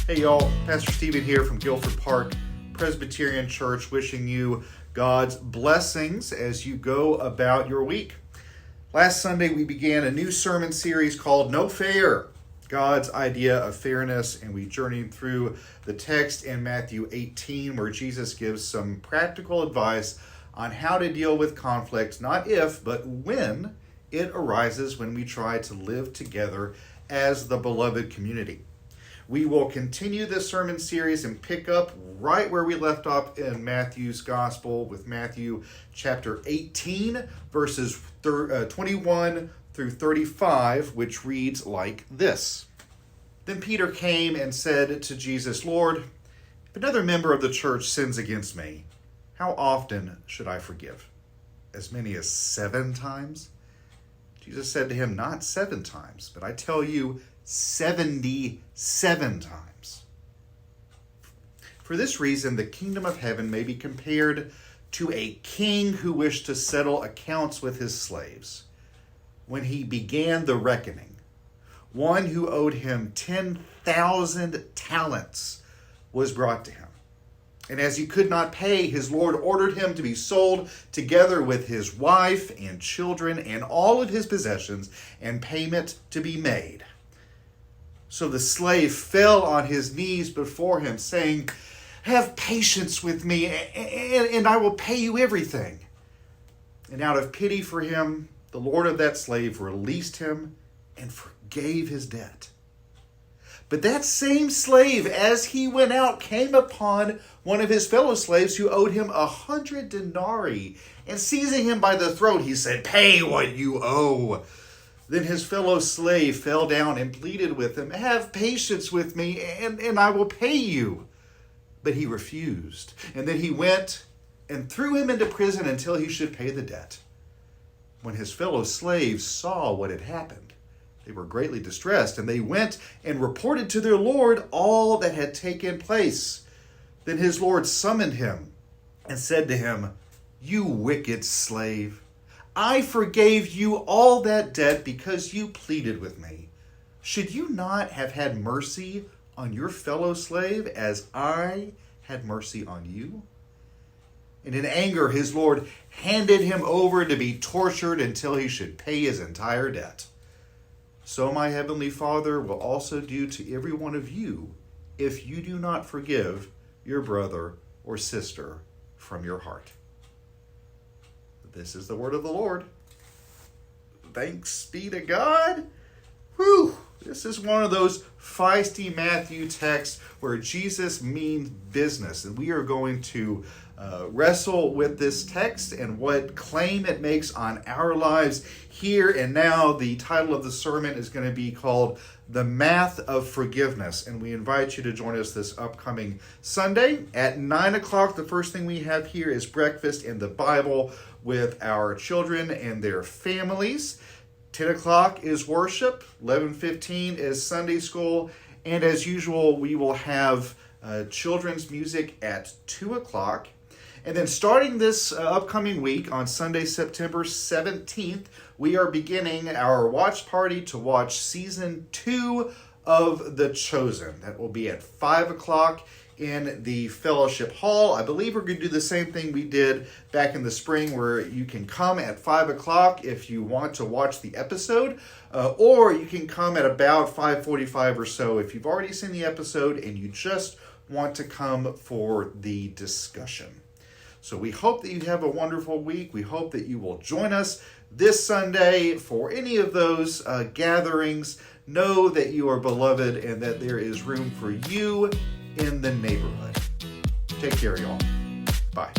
Hey y'all, Pastor Stephen here from Guilford Park Presbyterian Church, wishing you God's blessings as you go about your week. Last Sunday we began a new sermon series called No Fair, God's idea of fairness, and we journeyed through the text in Matthew 18 where Jesus gives some practical advice on how to deal with conflict, not if, but when it arises when we try to live together as the beloved community. We will continue this sermon series and pick up right where we left off in Matthew's Gospel with Matthew chapter 18, verses 21 through 35, which reads like this. Then Peter came and said to Jesus, Lord, if another member of the church sins against me, how often should I forgive? As many as 7 times? Jesus said to him, not 7 times, but I tell you, 77 times. For this reason, the kingdom of heaven may be compared to a king who wished to settle accounts with his slaves. When he began the reckoning, one who owed him 10,000 talents was brought to him. And as he could not pay, his Lord ordered him to be sold together with his wife and children and all of his possessions, and payment to be made. So the slave fell on his knees before him, saying, have patience with me, and I will pay you everything. And out of pity for him, the Lord of that slave released him and forgave his debt. But that same slave, as he went out, came upon one of his fellow slaves who owed him 100 denarii. And seizing him by the throat, he said, pay what you owe. Then his fellow slave fell down and pleaded with him, have patience with me, and I will pay you. But he refused. And then he went and threw him into prison until he should pay the debt. When his fellow slaves saw what had happened, they were greatly distressed, and they went and reported to their Lord all that had taken place. Then his Lord summoned him and said to him, you wicked slave, I forgave you all that debt because you pleaded with me. Should you not have had mercy on your fellow slave as I had mercy on you? And in anger, his Lord handed him over to be tortured until he should pay his entire debt. So my heavenly Father will also do to every one of you if you do not forgive your brother or sister from your heart. This is the word of the Lord. Thanks be to God. Whew. This is one of those feisty Matthew texts where Jesus means business. And we are going to wrestle with this text and what claim it makes on our lives here and now. The title of the sermon is going to be called The Math of Forgiveness. And we invite you to join us this upcoming Sunday at 9 o'clock. The first thing we have here is breakfast in the Bible with our children and their families. 10 o'clock is worship. 11:15 is Sunday school. And as usual, we will have children's music at 2 o'clock. And then starting this upcoming week on Sunday, September 17th, we are beginning our watch party to watch season 2 of The Chosen. That will be at 5 o'clock in the fellowship hall. I believe we're going to do the same thing we did back in the spring, where you can come at 5 o'clock if you want to watch the episode, or you can come at about 5:45 or so if you've already seen the episode and you just want to come for the discussion. So we hope that you have a wonderful week. We hope that you will join us this Sunday for any of those gatherings. Know that you are beloved and that there is room for you in the neighborhood. Take care, y'all. Bye.